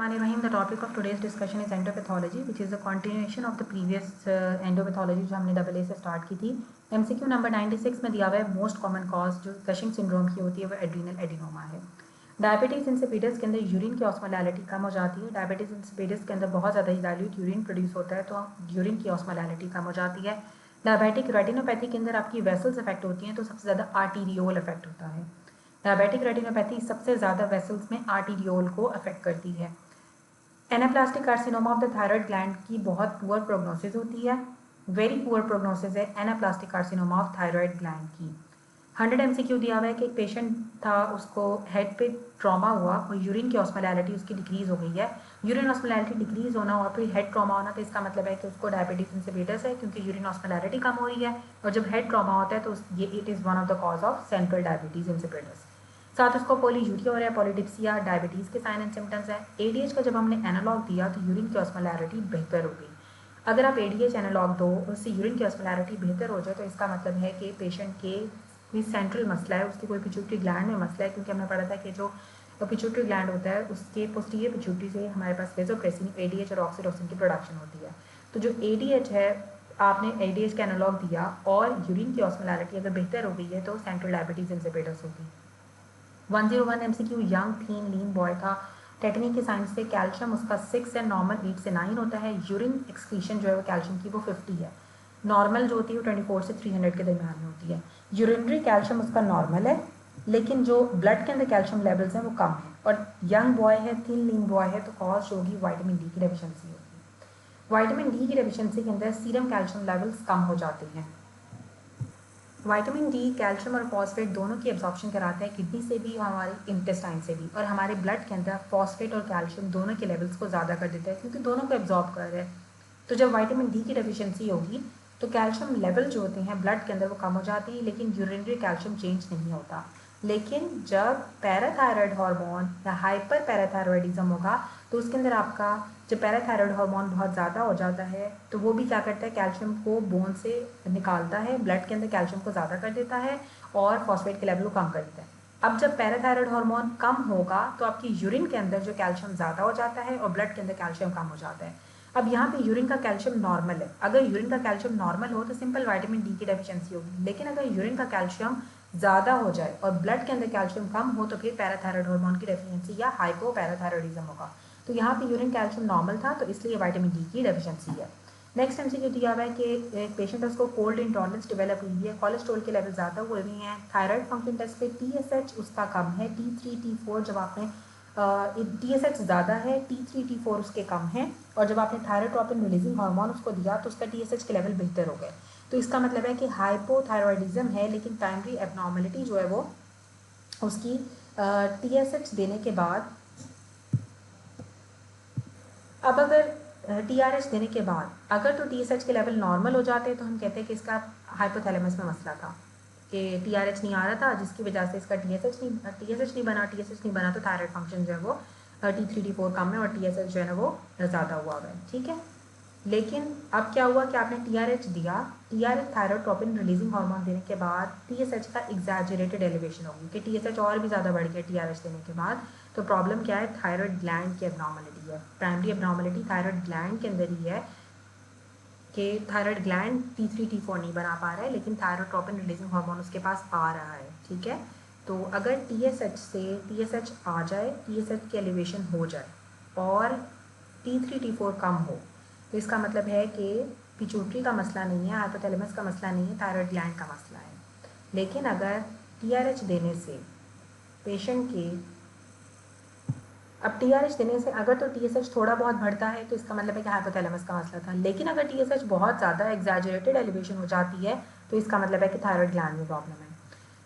Bismillahirrahmanirrahim. The topic of today's discussion is endopathology, which is a continuation of the previous endopathology जो हमने AA से start की थी. MCQ number 96 में दिया हुआ है मोस्ट कॉमन कॉज जो कशिंग सिंड्रोम की होती है वो एड्रीनल एडिनोमा है. डायबिटीज़ इंसिपिडस के अंदर यूरिन की ऑस्मोलैलिटी कम हो जाती है. डायबिटीज़ इंसिपिडस के अंदर बहुत ज़्यादा डाइल्यूट यूरिन प्रोड्यूस होता है तो यूरिन की ऑस्मोलैलिटी कम हो जाती है. डायबिटिक रेटिनोपैथी के अंदर आपकी वेसल्स इफेक्ट होती हैं तो सबसे ज़्यादा आर्टीरियोल इफेक्ट होता है. डायबिटिक रेटिनोपैथी सबसे ज़्यादा वेसल्स में आर्टीरियोल को अफेक्ट करती है. Anaplastic carcinoma of the thyroid gland की बहुत पुअर प्रोग्नोसिस होती है. वेरी पुअर प्रोग्नोसिस है anaplastic carcinoma of thyroid gland की. 100 MCQ दिया हुआ है कि एक पेशेंट था, उसको हेड पे ट्रॉमा हुआ और यूरिन की ऑस्मोलैलिटी उसकी डिक्रीज़ हो गई है. यूरिन ऑस्मोलैलिटी डिक्रीज़ होना और फिर हेड ट्रॉमा होना तो इसका मतलब है कि उसको डायबिटीज इंसिपिडस है क्योंकि यूरिन ऑस्मोलैलिटी कम हो रही है. और जब हेड ट्रॉमा होता है तो ये it is one of the cause of central diabetes insipidus. साथ उसको पॉलीयूरिया और पॉलीडिप्सिया डायबिटीज़ के साइन एंड सिम्टम्स हैं. एडीएच का जब हमने एनालॉग दिया तो यूरिन की ऑस्मोलैरिटी बेहतर हो गई. अगर आप एडीएच एनालॉग दो उससे यूरिन की ऑस्मोलैरिटी बेहतर हो जाए तो इसका मतलब है कि पेशेंट के कोई सेंट्रल मसला है, उसकी कोई पिट्यूटरी ग्लैंड में मसला है, क्योंकि हमने पढ़ा था कि जो पिट्यूटरी ग्लैंड होता है उसके पोस्टीरियर पिट्यूटरी से हमारे पास वेसोप्रेसिन एडीएच और ऑक्सीटोसिन की प्रोडक्शन होती है. तो जो एडीएच है आपने एडीएच का एनालॉग दिया और यूरिन की ऑस्मोलैरिटी अगर बेहतर हो गई है तो सेंट्रल डायबिटीज इंसिपिडस होगी. 101 MCQ यंग थीन लीन बॉय था. टेक्निक के साइंस से कैल्शियम उसका 6 है, नॉर्मल 8 से 9 होता है. यूरिन एक्सक्रीशन जो है वो कैल्शियम की वो 50 है. नॉर्मल जो होती है वो 24 से 300 के दरमियान में होती है. यूरिनरी कैल्शियम उसका नॉर्मल है लेकिन जो ब्लड के अंदर कैल्शियम लेवल्स हैं वो कम है. और यंग बॉय है, थीन लीन बॉय है तो कॉज होगी वाइटामिन डी की डेफिशिएंसी होगी. वाइटामिन डी की डेफिशिएंसी के अंदर सीरम कैल्शियम लेवल्स कम हो जाते हैं. विटामिन डी कैल्शियम और फॉस्फेट दोनों की एब्जॉर्प्शन कराता है किडनी से भी और हमारे इंटेस्टाइन से भी, और हमारे ब्लड के अंदर फॉस्फेट और कैल्शियम दोनों के लेवल्स को ज़्यादा कर देता है क्योंकि दोनों को एब्जॉर्ब कर रहे हैं. तो जब विटामिन डी की डेफिशिएंसी होगी तो कैल्शियम लेवल जो होते हैं ब्लड के अंदर वो कम हो जाते हैं लेकिन यूरिनरी कैल्शियम चेंज नहीं होता. लेकिन जब पैराथायरॉयड हार्मोन या हाइपर पैराथायरॉयडिज्म होगा तो उसके अंदर आपका जब पैराथायरॉयड हार्मोन बहुत ज़्यादा हो जाता है तो वो भी क्या करता है, कैल्शियम को बोन से निकालता है, ब्लड के अंदर कैल्शियम को ज़्यादा कर देता है और फॉस्फेट के लेवल को कम कर देता है. अब जब पैराथायरॉयड हार्मोन कम होगा तो आपकी यूरिन के अंदर जो कैल्शियम ज़्यादा हो जाता है और ब्लड के अंदर कैल्शियम कम हो जाता है. अब यहाँ पे यूरिन का कैल्शियम नॉर्मल है. अगर यूरिन का कैल्शियम नॉर्मल हो तो सिंपल विटामिन डी की डेफिशिएंसी होगी. लेकिन अगर यूरिन का कैल्शियम ज़्यादा हो जाए और ब्लड के अंदर कैल्शियम कम हो तो फिर पैराथायरॉयड हार्मोन की डेफिशिएंसी या हाइपोपैराथायरॉयडिज्म होगा. तो यहाँ पे यूरिन कैल्शियम नॉर्मल था तो इसलिए विटामिन डी की डेफिशिएंसी है. नेक्स्ट MCQ दिया हुआ है कि एक पेशेंट है उसको कोल्ड इंटॉलरेंस डेवलप हुई है, कोलेस्ट्रॉल के लेवल ज़्यादा हुए हुए हैं. थायराइड फंक्शन टेस्ट पे TSH उसका कम है, T3 T4 जब आपने TSH ज़्यादा है, T3 T4 उसके कम है. और जब आपने थायरोट्रोपिन रिलीजिंग हार्मोन उसको दिया तो उसका TSH के लेवल बेहतर हो गए. तो इसका मतलब है कि हाइपोथायरॉयडिज्म है लेकिन प्राइमरी एबनॉर्मलिटी जो है वो उसकी TSH देने के बाद, अब अगर TRH देने के बाद अगर तो TSH के लेवल नॉर्मल हो जाते हैं तो हम कहते हैं कि इसका हाइपोथैलेमस में मसला था कि TRH नहीं आ रहा था जिसकी वजह से इसका TSH नहीं बना तो थायराइड फंक्शन जो है वो T3 T4 कम है और TSH जो है ना वो ज़्यादा हुआ है. ठीक है. लेकिन अब क्या हुआ कि आपने TRH दिया, TRH थायरोट्रोपिन रिलीजिंग हार्मोन देने के बाद TSH का एग्जैजरेटेड एलिवेशन होगी कि TSH और भी ज़्यादा बढ़ गया TRH देने के बाद. तो प्रॉब्लम क्या है, थायराइड ग्लैंड की एबनॉर्मलिटी है. प्राइमरी एबनॉर्मलिटी थायराइड ग्लैंड के अंदर ही है कि थायराइड ग्लैंड T3 T4 नहीं बना पा रहा है लेकिन थायरोट्रोपिन रिलीजिंग हार्मोन उसके पास आ रहा है. ठीक है. तो अगर TSH से TSH आ जाए, TSH की एलिवेशन हो जाए और T3 T4 कम हो तो इसका मतलब है कि पिट्यूटरी का मसला नहीं है, हाइपोथैलेमस का मसला नहीं है, थायराइड ग्लैंड का मसला है. लेकिन अगर TRH देने से पेशेंट के अब TRH देने से अगर तो TSH थोड़ा बहुत बढ़ता है तो इसका मतलब है कि हाइपोथैलेमस का मसला था. लेकिन अगर TSH बहुत ज़्यादा एग्जैजरेटेड एलिवेशन हो जाती है तो इसका मतलब है कि थायराइड ग्लैंड में प्रॉब्लम है.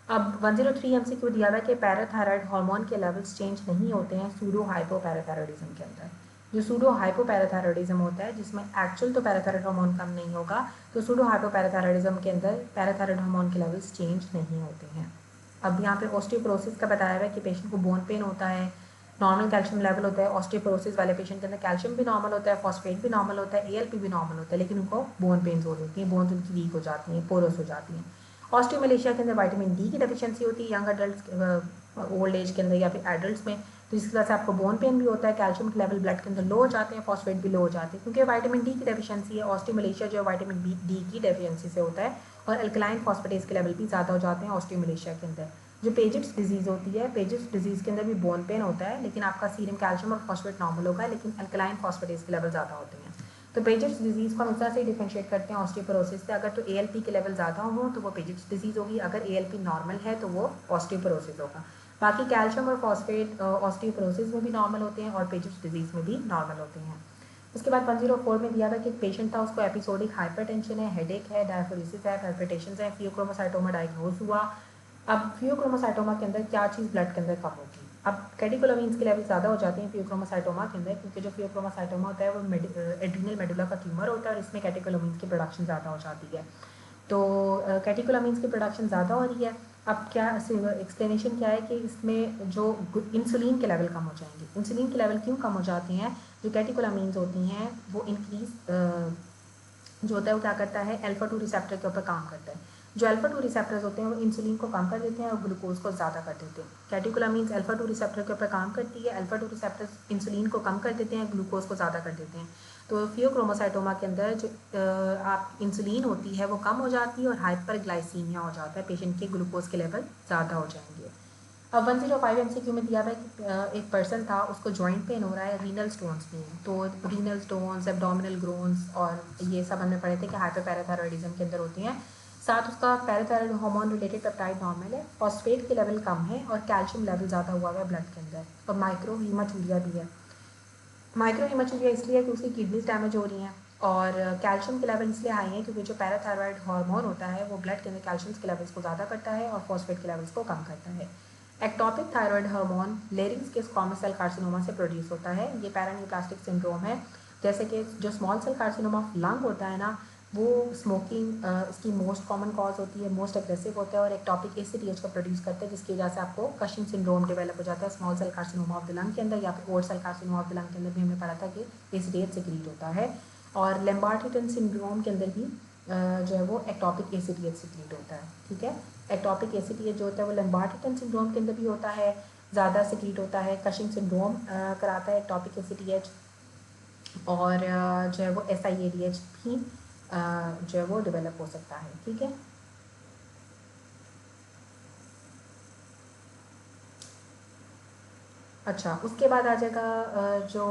अब 103 MCQ दिया हुआ है कि पैराथायराइड हार्मोन के लेवल्स चेंज नहीं होते हैं सूडो हाइपोपैराथायरॉयडिज्म के अंदर. जो सूडो हाइपोपैराथायरॉयडिज्म होता है जिसमें एक्चुअल तो पैराथायराइड हार्मोन कम नहीं होगा, तो सूडो हाइपोपैराथायरॉयडिज्म के अंदर पैराथायराइड हार्मोन के लेवल्स चेंज नहीं होते हैं. अब यहाँ पे ऑस्टियोपोरोसिस का बताया हुआ है कि पेशेंट को बोन पेन होता है, नॉर्मल कैल्शियम लेवल होता है. ऑस्टियोपोरोसिस वाले पेशेंट के अंदर कैल्शियम भी नॉर्मल होता है, फॉस्फेट भी नॉर्मल होता है, ALP भी नॉर्मल होता है, लेकिन उनको बोन पेन्स हो जाती हैं, बोन्स उनकी वीक हो जाती हैं, पोरस हो जाती हैं. ऑस्टियोमलेशिया के अंदर विटामिन डी की डेफिशिएंसी होती है यंग अडल्ट ओल्ड एज के अंदर या फिर एडल्ट में. तो जिसकी वजह से आपको बोन पेन भी होता है, कैल्शियम के लेवल ब्लड के अंदर लो हो जाते हैं, फॉस्फेट भी लो हो जाते हैं, क्योंकि विटामिन डी की डेफिशिएंसी है। ऑस्टियोमलेशिया जो है विटामिन डी की डेफिशिएंसी से होता है, और अल्कलाइन फॉस्फेटेज के लेवल भी ज़्यादा हो जाते हैं ऑस्टियोमलेशिया के अंदर। जो पेजेट्स डिजीज़ होती है, पेजेट्स डिजीज़ के अंदर भी बोन पेन होता है, लेकिन आपका सीरम कैल्शियम और फॉस्फेट नॉर्मल होगा, लेकिन अल्कलाइन फॉस्फेटेज के लेवल ज़्यादा होते हैं। तो पेजेट्स डिजीज़ को हम इस तरह से डिफरेंशिएट करते हैं ऑस्टियोपोरोसिस से। अगर तो एएलपी के लेवल ज़्यादा हो तो वो पेजेट्स डिजीज़ होगी, अगर एएलपी नॉर्मल है तो वो ऑस्टियोपोरोसिस होगा। बाकी कैल्शियम और फॉस्फेट ऑस्टियोपोरोसिस में भी नॉर्मल होते हैं और पेजेट्स डिजीज़ में भी नॉर्मल होते हैं। उसके बाद 104 में दिया था कि एक पेशेंट था, उसको एपिसोडिक हाइपरटेंशन है, हेडेक है, डायफोरेसिस है, पैल्पिटेशंस है, फियोक्रोमोसाइटोमा डायग्नोज हुआ। अब फियोक्रोमोसाइटोमा के अंदर क्या चीज़ ब्लड के अंदर कम होगी? अब कैटेकोलामीन्स के लेवल ज़्यादा हो जाते हैं फियोक्रोमोसाइटोमा के अंदर, क्योंकि जो फियोक्रोमोसाइटोमा होता है वो एड्रीनल मेडुला का ट्यूमर होता है और इसमें कैटेकोलामीन्स की प्रोडक्शन ज़्यादा हो जाती है। तो कैटेकोलामीन्स की प्रोडक्शन ज़्यादा हो रही है। अब क्या एक्सप्लेनेशन क्या है कि इसमें जो इंसुलिन के लेवल कम हो जाएंगे। इंसुलिन के लेवल क्यों कम हो जाते हैं? जो कैटेकोलामीन्स होती हैं वो इंक्रीज जो होता है वो क्या करता है, अल्फा 2 रिसेप्टर के ऊपर काम करता है। जो अल्फा 2 रिसेप्टर्स होते हैं वो इंसुलिन को कम कर देते हैं और ग्लूकोज को ज़्यादा कर देते हैं। कैटेकोलामीन्स अल्फा 2 रिसेप्टर के ऊपर काम करती है, अल्फा 2 रिसेप्टर्स इंसुलिन को कम कर देते हैं, ग्लूकोज को ज़्यादा कर देते हैं। तो फियोक्रोमोसाइटोमा के अंदर जो आप इंसुलिन होती है वो कम हो जाती है और हाइपरग्लाइसीमिया हो जाता है, पेशेंट के ग्लूकोज के लेवल ज़्यादा हो जाएंगे। अब 105 एमसीक्यू में दिया हुआ है कि एक पर्सन था, उसको जॉइंट पेन हो रहा है, रीनल स्टोन्स में है। तो रीनल स्टोन्स, एब्डोमिनल ग्रोन्स और ये सब हमने पढ़े थे कि हाइपरपैराथायरॉइडिज्म के अंदर होती हैं। साथ उसका parathyroid hormone related peptide normal है, फॉस्फेट के लेवल कम है और कैल्शियम लेवल ज़्यादा हुआ है ब्लड के अंदर, और माइक्रो हीमाचूरिया भी है। माइक्रो हीमाचूरिया इसलिए कि उसकी किडनीज डैमेज हो रही हैं, और कैल्शियम के लेवल इसलिए हाई हैं क्योंकि जो पैराथायरॉइड हार्मोन होता है वो ब्लड के अंदर कैल्शियम के लेवल्स को ज़्यादा करता है और फॉस्फेट के लेवल्स को कम करता है। एक्टोपिक थायराइड हार्मोन लेरिंग्स के स्क्वामस सेल कार्सिनोमा से प्रोड्यूस होता है। ये पैरान्यूप्लास्टिक सिंड्रोम है। जैसे कि जो small cell carcinoma of lung होता है ना, वो स्मोकिंग इसकी मोस्ट कॉमन कॉज होती है, मोस्ट एग्रेसिव होता है और एक्टोपिक एसीटीएच को प्रोड्यूस करता है, जिसकी वजह से आपको कशिंग सिंड्रोम डेवलप हो जाता है small cell carcinoma of the lung के अंदर, या फिर old cell carcinoma of the lung के अंदर भी हमने पढ़ा था कि एसीटीएच सिक्रीट होता है। और लेम्बार्ट-हिटन सिंड्रोम के अंदर भी जो है वो एक्टोपिक एसीटीएच सिक्रीट होता है। ठीक है, एक्टोपिक एसीटीएच जो होता है वो लेम्बार्ट-हिटन सिंड्रोम के अंदर भी होता है, ज़्यादा सिक्रीट होता है। कशिंग सिंड्रोम कराता है एक्टोपिक एसीटीएच, और जो है वो SIADH भी जो है वो डेवलप हो सकता है। ठीक है, अच्छा उसके बाद आ जाएगा जो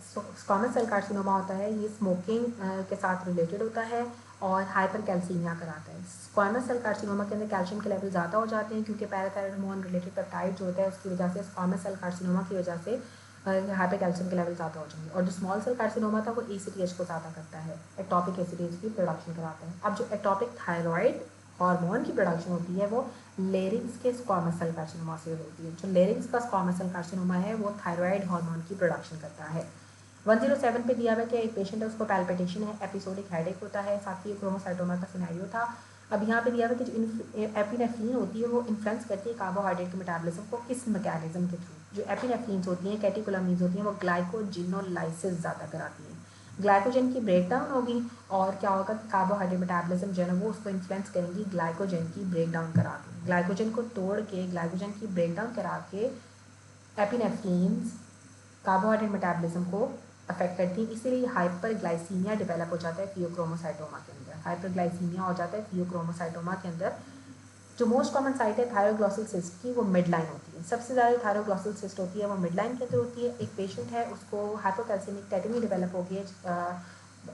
स्क्वामस सेल कार्सिनोमा होता है, ये स्मोकिंग के साथ रिलेटेड होता है और हाइपर कैल्सीमिया कराता है। स्क्वामस सेल कार्सिनोमा के अंदर कैल्शियम के लेवल ज़्यादा हो जाते हैं क्योंकि पैराथायरॉइड हार्मोन रिलेटेड पेप्टाइड जो होता है उसकी वजह से स्क्वामस सेल कार्सिनोमा की वजह से हाइपर कैल्शियम के लेवल ज़्यादा हो जाएंगे। और जो स्मॉल सेल कार्सिनोमा था वो ACTH को ज़्यादा करता है, एक्टोपिक ACTH की प्रोडक्शन कराता है। अब जो एक्टोपिक थायरॉइड हार्मोन की प्रोडक्शन होती है वो लेरिंग्स के स्क्वामस सेल कार्सिनोमा से होती है। जो लेरिंग्स का स्क्वामस सेल कार्सिनोमा है वो थायराइड हार्मोन की प्रोडक्शन करता है। 107 पे दिया हुआ है कि एक पेशेंट है, उसको पैल्पिटेशन है, एपिसोडिक हेडेक होता है, साथ ही क्रोमोसाइटोमा का सिनेरियो था। अब यहाँ पे दिया हुआ है कि जो एपिनेफ्रीन होती है वो इन्फ्लुएंस करती है कार्बोहाइड्रेट के मेटाबॉलिज्म को, किस मैकेनिज्म के थ्रू? जो एपिनेफ्रीन्स होती हैं, कैटेकोलामीन्स होती हैं, वो ग्लाइकोजिनोलाइसिस ज़्यादा कराती हैं। ग्लाइकोजन की ब्रेकडाउन होगी और क्या होगा, कार्बोहाइड्रेट मेटाबॉलिज्म जो है ना वो उसको इन्फ्लुएंस करेंगी ग्लाइकोजन की ब्रेकडाउन करा के। ग्लाइकोजन को तोड़ के ग्लाइकोजन की ब्रेकडाउन करा के एपिनेफ्रीन्स कार्बोहाइड्रेट मेटाबॉलिज्म को अफेक्ट करती है, इसीलिए हाइपरग्लाइसीमिया डेवलप हो जाता है फियोक्रोमोसाइटोमा के अंदर। हाइपरग्लाइसीमिया हो जाता है फियोक्रोमोसाइटोमा के अंदर। जो मोस्ट कॉमन साइट है थायरोग्लॉसल सिस्ट की, वो मिड लाइन होती है। सबसे ज़्यादा थायरोग्लॉसल सिस्ट होती है वो मिड लाइन के अंदर होती है। एक पेशेंट है, उसको हाइपोकैल्सीमिक टेटनी डेवलप हो गई है,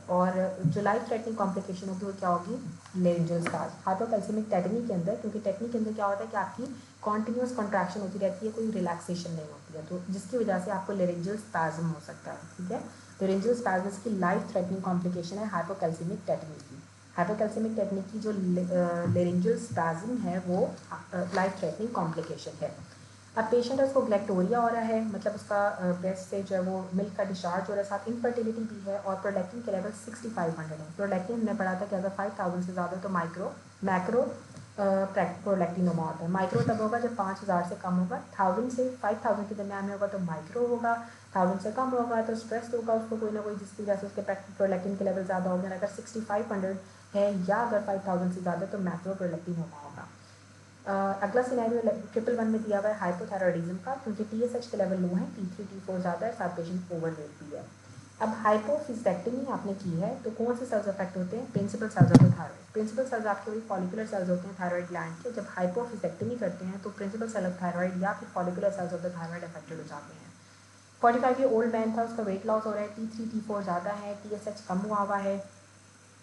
और जो लाइफ थ्रेटनिंग कॉम्प्लिकेशन होगी वो क्या होगी, लेरिंजियल स्पाज। हाइपोकैल्सीमिक टेटनी के अंदर, क्योंकि टेटनी के अंदर क्या होता है कि आपकी कॉन्टिन्यूस कॉन्ट्रैक्शन होती रहती है, कोई रिलैक्सेशन नहीं होती है, तो जिसकी वजह से आपको लेरिंजियल स्पैज्म हो सकता है। ठीक है, लेरिंजियल स्पैज्म की लाइफ थ्रेटनिंग कॉम्प्लिकेशन है हाइपोकैल्सीमिक टेटनी की। हाइपोकैल्सीमिक टेटनी की जो लेरिंजियल स्पैज्म है वो लाइफ थ्रेटनिंग कॉम्प्लिकेशन है। अब पेशेंट है, उसको ग्लैक्टोरिया हो रहा है, मतलब उसका ब्रेस्ट से जो है वो मिल्क का डिस्चार्ज हो रहा है, साथ इनफर्टिलिटी भी है और प्रोलैक्टिन के लेवल 6500 है। प्रोलैक्टिन हमने पढ़ा था कि अगर 5000 से ज़्यादा तो मैक्रो प्रोलैक्टिनोमा होता है। माइक्रो तब होगा जब 5000 से कम होगा, 1000 से 5000 के दरमियान में होगा तो माइक्रो होगा, 1000 से कम होगा तो स्ट्रेस होगा उसको कोई ना कोई, जिसकी वजह से उसके प्रोलैक्टिन के लेवल ज़्यादा होंगे। अगर 6500 है या अगर 5000 से ज़्यादा तो मैक्रो प्रोलैक्टिनोमा होगा। अगला सिनेरियो 111 में दिया हुआ है हाइपोथायरॉयडिज्म का, क्योंकि TSH के लेवल लो हैं, T3 T4 ज़्यादा है, साथ पेशेंट ओवरवेट भी है। अब हाइपोफिजेक्टमी आपने की है तो कौन से सेल्स अफेक्ट होते हैं? Principal cells of the thyroid. Principal cells आपके वही फॉलिकुलर सेल्स होते हैं थायराइड ग्लैंड के। जब हाइपोफिजेक्टमी करते हैं तो प्रिंसिपल सेल ऑफ थायराइड या फिर follicular cells of the thyroid affected हो जाते हैं। 45 ईयर ओल्ड मैन था, उसका वेट लॉस हो रहा है, T3 T4 ज़्यादा है, TSH कम हुआ है,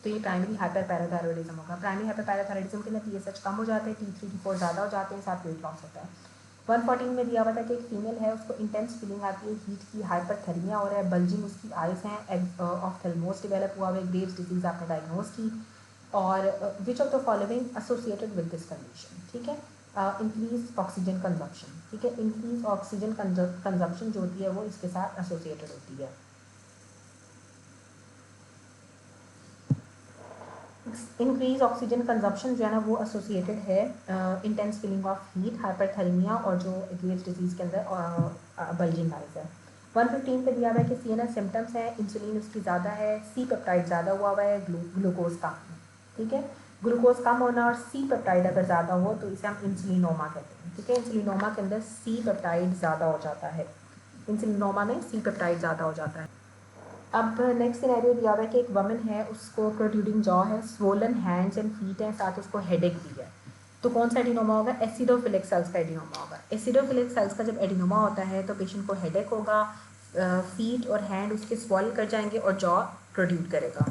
तो ये प्राइमरी हाइपर पैराथायरॉयडिज्म होगा। प्राइमरी हाइपर पैराथायरॉयडिज्म के अंदर TSH कम हो जाते हैं, T3 T4 ज़्यादा हो जाते हैं, साथ वेट लॉस होता है। 114 में दिया हुआ था कि एक फीमेल है, उसको इंटेंस फीलिंग आती है, हीट की, हाइपरथर्मिया हो रहा है, बल्जिंग उसकी आइज हैं, ऑफ्थेल्मोस डेवलप हुआ है, ग्रेव्स डिजीज आपने डायग्नोज की, और which of the following associated with this condition, ठीक है। इंक्रीज ऑक्सीजन कंजप्शन, ठीक है, इंक्रीज ऑक्सीजन कंजप्शन जो होती है वो इसके साथ एसोसिएटेड होती है। इंक्रीज ऑक्सीजन कंजप्शन जो है ना वो एसोसिएटेड है intense feeling of heat, hyperthermia और जो ग्रेव्स डिजीज के अंदर बल्जिंग आइज है। 115 पे दिया हुआ है कि CNS सिम्टम्स है, इंसुलिन उसकी ज़्यादा है, C पेप्टाइड ज़्यादा हुआ है, ग्लूकोज कम है, ठीक है। ग्लूकोज कम होना और C पेप्टाइड अगर ज़्यादा हो तो इसे हम इंसुलिनोमा कहते हैं, ठीक है। इंसुलिनोमा के अंदर C पेप्टाइड ज़्यादा हो जाता है, इंसुलिनोमा में C पेप्टाइड ज़्यादा हो जाता है। अब नेक्स्ट सिनेरियो दिया हुआ है कि एक वमन है, उसको प्रोट्रूडिंग जॉ है, स्वोलन हैंड्स एंड फीट हैं, साथ उसको हेडेक भी है। तो कौन सा एडिनोमा होगा? एसिडोफिलिक सेल्स का एडिनोमा होगा। एसिडोफिलिक सेल्स का जब एडिनोमा होता है तो पेशेंट को हेडेक होगा, फीट और हैंड उसके स्वॉल कर जाएंगे और जॉ प्रोड्यूट करेगा।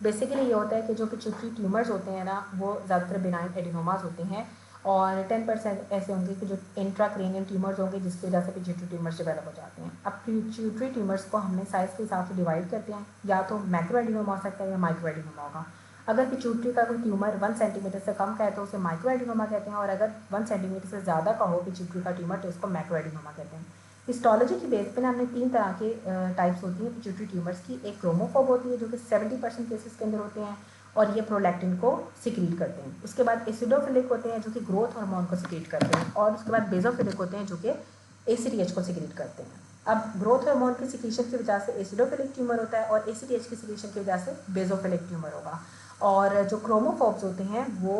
बेसिकली ये होता है कि जो पिट्यूटरी ट्यूमर्स होते हैं ना वो ज़्यादातर बिनाइन एडिनोमास होते हैं, और 10% ऐसे होंगे कि जो इंट्राक्रेनियल ट्यूमर्स होंगे जिसकी वजह से पिट्यूटरी ट्यूमर्स डेवलप हो जाते हैं। अब पिट्यूटरी ट्यूमर्स को हमने साइज़ के हिसाब से डिवाइड करते हैं, या तो मैक्रो एडिनोमा हो सकता है या माइक्रो एडिनोमा होगा। अगर पिट्यूटरी का कोई ट्यूमर 1 सेंटीमीटर से कम का है तो उसे माइक्रो एडिनोमा कहते हैं, और अगर 1 सेंटीमीटर से ज़्यादा का हो पिट्यूटरी का ट्यूमर तो उसको मैक्रो एडिनोमा कहते हैं। हिस्टोलॉजी की बेस पे ना हमने 3 तरह के टाइप्स होती हैं पिट्यूटरी ट्यूमर्स की। एक क्रोमोफोब होती है जो कि 70% केसेस के अंदर होते हैं और ये प्रोलैक्टिन को सिक्रीट करते हैं। उसके बाद एसिडोफिलिक होते हैं जो कि ग्रोथ हार्मोन को सिक्रीट करते हैं, और उसके बाद बेजोफिलिक होते हैं जो कि ACTH को सिक्रीट करते हैं। अब ग्रोथ हार्मोन की सिक्रीशन की वजह से एसिडोफिलिक ट्यूमर होता है और ACTH की सिक्रीशन की वजह से बेजोफिलिक ट्यूमर होगा। और जो क्रोमोफोब्स होते हैं वो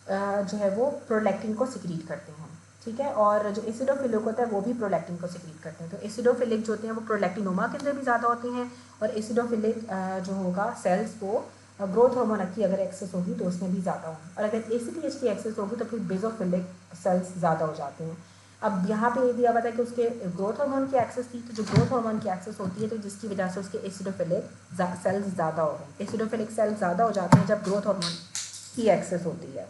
जो है वो प्रोलैक्टिन को सिक्रीट करते हैं, ठीक है। और जो एसिडोफिलिक होता है वो भी प्रोलैक्टिन को सिक्रीट करते हैं। तो एसिडोफिलिक जो होते हैं वो प्रोलैक्टिनोमा के अंदर भी ज़्यादा होते हैं, और एसिडोफिलिक जो होगा सेल्स को ग्रोथ हार्मोन की अगर एक्सेस होगी तो उसमें भी ज़्यादा होगी, और अगर ACTH की एक्सेस होगी तो फिर बेजोफिलिक सेल्स ज़्यादा हो जाते हैं। अब यहाँ पे ये दिया हुआ था कि उसके ग्रोथ हार्मोन की एक्सेस थी, तो जो ग्रोथ हार्मोन की एक्सेस होती है तो जिसकी वजह से उसके एसिडोफिलिक सेल्स ज़्यादा हो गए। एसिडोफिलिक सेल्स ज़्यादा हो जाते हैं जब ग्रोथ हार्मोन की एक्सेस होती है।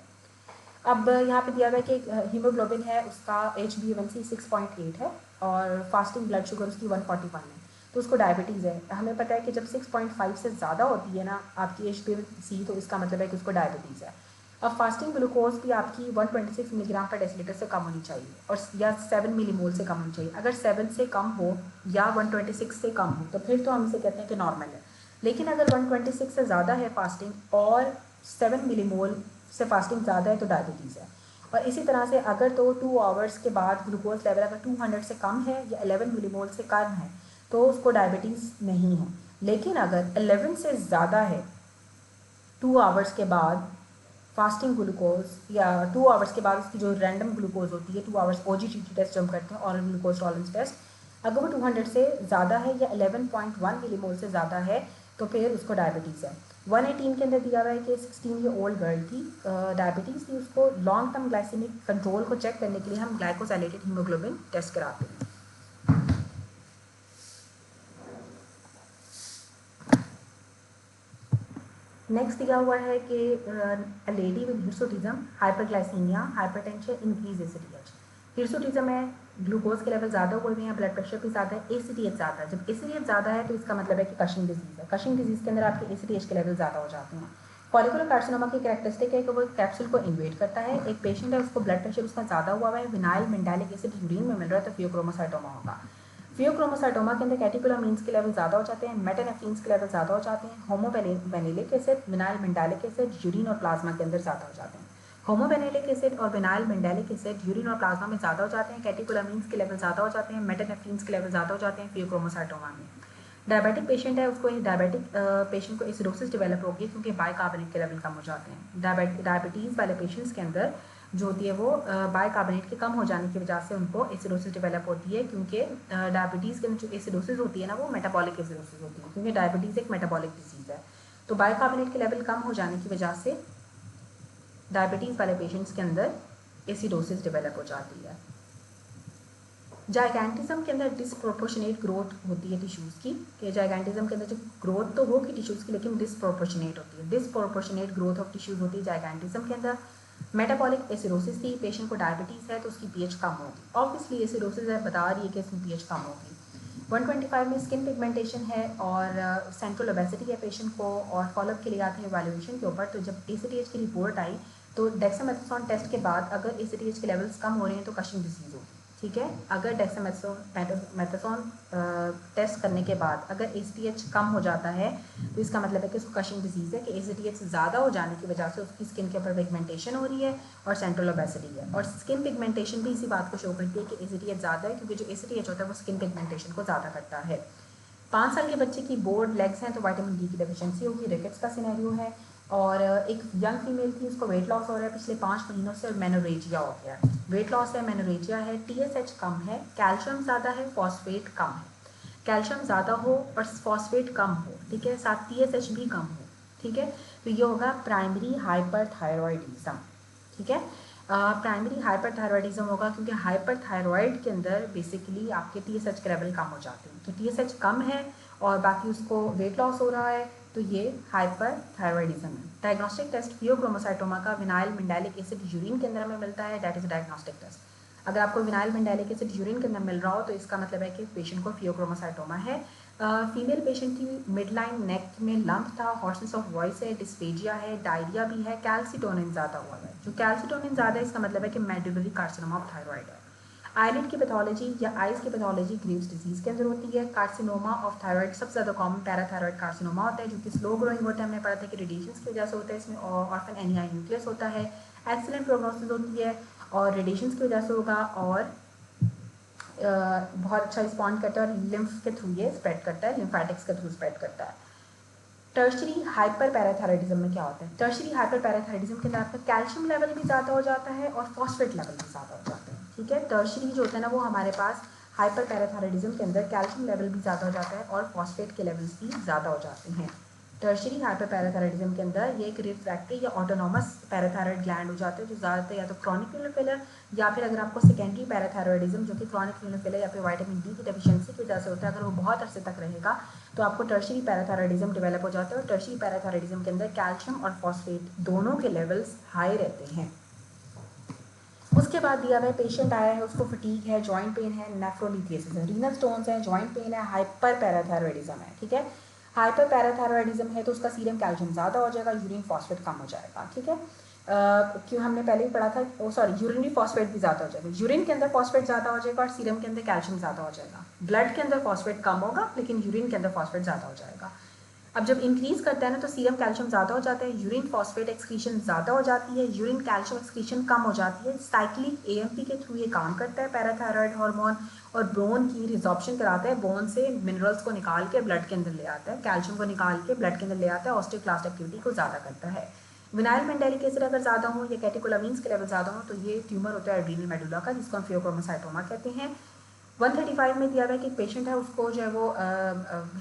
अब यहाँ पे दिया हुआ है कि हीमोग्लोबिन है उसका HbA1c 6.8 है, और फास्टिंग ब्लड शुगर उसकी 141 है, तो उसको डायबिटीज़ है। हमें पता है कि जब 6.5 से ज़्यादा होती है ना आपकी HbA1c तो इसका मतलब है कि उसको डायबिटीज़ है। अब फास्टिंग ग्लूकोज भी आपकी 126 मिलीग्राम पर डेसीलीटर से कम होनी चाहिए, और या 7 मिलीमोल से कम होनी चाहिए। अगर 7 से कम हो या 126 से कम हो तो फिर तो हम इसे कहते हैं कि नॉर्मल है। लेकिन अगर 126 से ज़्यादा है फास्टिंग और 7 मिलीमोल से फास्टिंग ज़्यादा है तो डायबिटीज़ है। और इसी तरह से अगर तो 2 आवर्स के बाद ग्लूकोज लेवल अगर 200 से कम है या 11 मिलीमोल से कम है तो उसको डायबिटीज़ नहीं है। लेकिन अगर 11 से ज़्यादा है 2 आवर्स के बाद फास्टिंग ग्लूकोज, या 2 आवर्स के बाद उसकी जो रैंडम ग्लूकोज होती है 2 आवर्स OGTT टेस्ट जो हम करते हैं, ऑरल ग्लूकोज टॉलरेंस टेस्ट, अगर वो 200 से ज़्यादा है या 11.1 मिलीमोल से ज़्यादा है तो फिर उसको डायबिटीज़ है। 118 के अंदर दिया हुआ है कि 16 ईयर ओल्ड गर्ल थी, डायबिटीज़ थी, उसको लॉन्ग टर्म ग्लाइसेमिक कंट्रोल को चेक करने के लिए हम ग्लाइकोसाइलेटेड हीमोग्लोबिन टेस्ट कराते हैं। नेक्स्ट दिया हुआ है कि lady with hirsutism, hyperglycaemia, hypertension, increase ACTH। Hirsutism है, ग्लूकोज के लेवल ज़्यादा हुए हैं, ब्लड प्रेशर भी ज़्यादा है, ACTH ज़्यादा है। जब ACTH ज़्यादा है तो इसका मतलब है कि कशिंग डिजीज़ है। कशिंग डिजीज़ के अंदर आपके ACTH के लेवल ज़्यादा हो जाते हैं। फॉलिकुलर कार्सिनोमा की कैरेक्टरिस्टिक है कि वो कैप्सूल को इन्वेट करता है। एक पेशेंट है उसको ब्लड प्रेशर उसका ज़्यादा हुआ है, विनाइल मेंडालिक एसिड यूरिन में मिल रहा है तो फियोक्रोमोसाइटोमा होगा। फियोक्रोमोसाइटोमा के अंदर कैटेकोलामीन्स के लेवल ज़्यादा हो जाते हैं, मेटानेफ्रीन्स के लेवल ज़्यादा हो जाते हैं, होमोवेनिलिक एसिड, विनाइल मेंडालिक एसिड यूरिन और प्लाज्मा के अंदर ज़्यादा हो जाते हैं। होमोवेनिलिक एसिड और विनाइल मेंडालिक एसिड यूरिन और प्लाज्मा में ज़्यादा हो जाते हैं, कैटेकोलामीन्स के लेवल ज़्यादा हो जाते हैं, मेटानेफ्रीन्स के लेवल ज़्यादा हो जाते हैं फियोक्रोमोसाइटोमा में। डायबिटिक पेशेंट है उसको डायबिटिक पेशेंट को एसिडोसिस डेवलप होगी क्योंकि बाइकार्बोनेट के लेवल कम हो जाते हैं। डायबिटीज़ वाले पेशेंट्स के अंदर जो होती है वो बाइकार्बोनेट के कम हो जाने की वजह से उनको एसिडोसिस डेवलप होती है, क्योंकि डायबिटीज़ के अंदर जो एसिडोसिस होती है ना वो मेटाबॉलिक एसिडोसिस होती है, क्योंकि डायबिटीज़ एक मेटाबॉलिक डिजीज़ है। तो बाइकार्बोनेट के लेवल कम हो जाने की वजह से डायबिटीज़ वाले पेशेंट्स के अंदर एसिडोसिस डेवलप हो जाती है। जाइगैंटिज्म के अंदर डिसप्रोपोर्शनेट ग्रोथ होती है टिश्यूज़ की, कि जाइगैंटिज्म के अंदर जो ग्रोथ तो होगी टिश्यूज़ की लेकिन डिसप्रोपोर्शनेट होती है, डिसप्रोपोर्शनेट ग्रोथ ऑफ टिश्यूज़ होती है जाइगैंटिज्म के अंदर। मेटाबॉलिक एसिडोसिस थी, पेशेंट को डायबिटीज़ है तो उसकी पीएच कम होगी, ऑब्वियसली एसिडोसिस है बता रही है कि इसमें पीएच कम होगी। 125 में स्किन पिगमेंटेशन है और सेंट्रल ओबेसिटी है पेशेंट को, और फॉलोअप के लिए आते हैं इवैल्यूएशन के ऊपर। तो जब एसीटीएच की रिपोर्ट आई तो डेक्सामेथासोन टेस्ट के बाद अगर एसीटीएच के लेवल्स कम हो रहे हैं तो कशिंग डिजीज़ होगी, ठीक है। अगर डेक्सामेथासोन टेस्ट करने के बाद अगर एसीटीएच कम हो जाता है तो इसका मतलब है कि उसको कशिंग डिजीज़ है, कि एसीटीएच ज़्यादा हो जाने की वजह से उसकी स्किन के ऊपर पिगमेंटेशन हो रही है और सेंट्रल ओबेसिटी है। और स्किन पिगमेंटेशन भी इसी बात को शो करती है कि एसीटीएच ज़्यादा है, क्योंकि जो एसीटीएच होता है वो स्किन पिगमेंटेशन को ज़्यादा करता है। 5 साल के बच्चे की बोर्ड लेग्स हैं तो विटामिन डी की डेफिशिएंसी होगी, रिकेट्स का सिनेरियो है। और एक यंग फीमेल थी, उसको वेट लॉस हो रहा है पिछले 5 महीनों से और मेनोरेजिया हो गया है। वेट लॉस है, मेनोरेजिया है, टीएसएच कम है, कैल्शियम ज़्यादा है, फॉस्फेट कम है। कैल्शियम ज़्यादा हो और फॉस्फेट कम हो, ठीक है, साथ टीएसएच भी कम हो, ठीक है। तो ये होगा प्राइमरी हाइपरथायरॉयडिज्म, ठीक है। प्राइमरी हाइपरथायरॉयडिज्म होगा क्योंकि हाइपरथायरॉयड के अंदर बेसिकली आपके टीएसएच के लेवल कम हो जाते हैं। तो टीएसएच कम है और बाकी उसको वेट लॉस हो रहा है, तो ये हाइपरथायरॉयडिज्म है। डायग्नोस्टिक टेस्ट फियोक्रोमोसाइटोमा का विनाइल मिंडालिक एसिड यूरिन के अंदर हमें मिलता है, दैट इज डायग्नोस्टिक टेस्ट। अगर आपको विनाइल मिंडालिक एसिड यूरिन के अंदर मिल रहा हो तो इसका मतलब है कि पेशेंट को फियोक्रोमोसाइटोमा है। फीमेल पेशेंट थी, मिड लाइन नेक में लंप था, हॉर्सनेस ऑफ वॉइस है, डिस्पेजिया है, डायरिया भी है, कैल्सिटोनिन ज़्यादा हुआ है। जो कैल्सिटोनिन ज़्यादा है इसका मतलब है कि मेडुलरी कार्सिनोमा ऑफ थायराइड है। आईलिड की पैथोलॉजी या आइज की पैथोलॉजी ग्रीव्स डिजीज़ के अंदर होती है। कार्सिनोमा ऑफ थायराइड सबसे ज़्यादा कॉमन पैराथायराइड कार्सिनोमा होता है, जो कि स्लो ग्रोइंग होता है। हमने पढ़ा था कि रेडिएशन की वजह से होता है, इसमें ऑर्फन एनियाई न्यूक्लियस होता है, एक्सीलेंट प्रोग्नोसिस होती है और रेडिएशन की वजह से होगा, और बहुत अच्छा रिस्पॉन्ड करता है और लिम्फ के थ्रू ये स्प्रेड करता है, लिम्फेटिक्स के थ्रू स्प्रेड करता है। टर्शरी हाइपर पैराथायराइडिज्म में क्या होता है? टर्शरी हाइपर पैराथायराइडिज्म के अंदर आपका कैल्शियम लेवल भी ज़्यादा हो जाता है और फॉस्फेट लेवल भी ज़्यादा हो जाता है, ठीक है। टर्शरी जो होता है ना वो हमारे पास हाइपर पैराथायराइडिज्म के अंदर कैल्शियम लेवल भी ज़्यादा हो जाता है और फॉस्फेट के लेवल्स भी ज़्यादा हो जाते हैं। टर्शरी हाइपर पैराथायराइडिज्म के अंदर ये एक रिफ्रैक्टरी या ऑटोनोमस पैराथायराइड ग्लैंड हो जाते हैं, जो ज़्यादातर या तो क्रॉनिक रीनल फेलियर या फिर अगर आपको सेकेंडरी पैराथायराइडिज्म जो कि क्रॉनिक रीनल फेलियर या फिर विटामिन डी की डेफिशिएंसी की वजह से होता है, अगर वो बहुत अरसे तक रहेगा तो आपको टर्शरी पैराथायराइडिज्म डेवलप हो जाता है। और टर्शरी पैराथायराइडिज्म के अंदर कैल्शियम और फॉस्फेट दोनों के लेवल्स हाई रहते हैं। उसके बाद दिया हुआ पेशेंट आया है, उसको फटीग है, जॉइंट पेन है, नेफ्रोलिथियासिस है, रीनल स्टोन्स है, जॉइंट पेन है, हाइपर पैराथायराइडिज्म है, ठीक है। हाइपर पैराथायराइडिज्म है तो उसका सीरम कैल्शियम ज़्यादा हो जाएगा, यूरिन फॉस्फेट कम हो जाएगा, ठीक है। क्यों हमने पहले ही पढ़ा था, यूरिनरी फॉस्फेट भी ज़्यादा हो जाएगा, यूरिन के अंदर फॉस्फेट ज़्यादा हो जाएगा और सीरम के अंदर कैल्शियम ज़्यादा हो जाएगा। ब्लड के अंदर फॉस्फेट कम होगा लेकिन यूरिन के अंदर फॉस्फेट ज़्यादा हो जाएगा। अब जब इंक्रीज करता है ना तो सीरम कैल्शियम ज़्यादा हो जाता है, यूरिन फॉस्फेट एक्सक्रीशन ज़्यादा हो जाती है, यूरिन कैल्शियम एक्सक्रीशन कम हो जाती है। साइक्लिक एएमपी के थ्रू ये काम करता है पैराथायराइड हार्मोन, और बोन की रिजॉर्प्शन कराता है, बोन से मिनरल्स को निकाल के ब्लड के अंदर ले आता है, कैल्शियम को निकाल के ब्लड के अंदर ले आता है, ऑस्टियोक्लास्ट एक्टिविटी को ज़्यादा करता है। विनाइल मेंडेलिक एसिड अगर ज़्यादा हो या कैटेकोलामीन्स के लेवल ज़्यादा हो तो ये ट्यूमर होता है एड्रीनल मेडुला का, जिसको हम फियोक्रोमोसाइटोमा कहते हैं। 135 में दिया हुआ है कि पेशेंट है, उसको जो है वो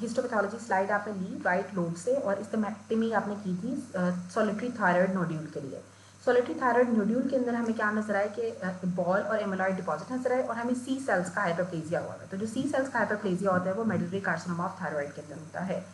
हिस्टोपैथोलॉजी स्लाइड आपने ली राइट लोब से और इस्टेमेक्टमी आपने की थी सॉलिटरी थायराइड नोड्यूल के लिए। सॉलिटरी थायराइड नोड्यूल के अंदर हमें क्या नजर आए कि बॉल और एमोलॉइड डिपॉजिट नजर आए और हमें सी सेल्स का हाइपरप्लेजिया हुआ है। तो जो सी सेल्स का हाइपरप्लेजिया होता है वो मेडुलरी कार्सिनोमा ऑफ थायराइड के अंदर होता है।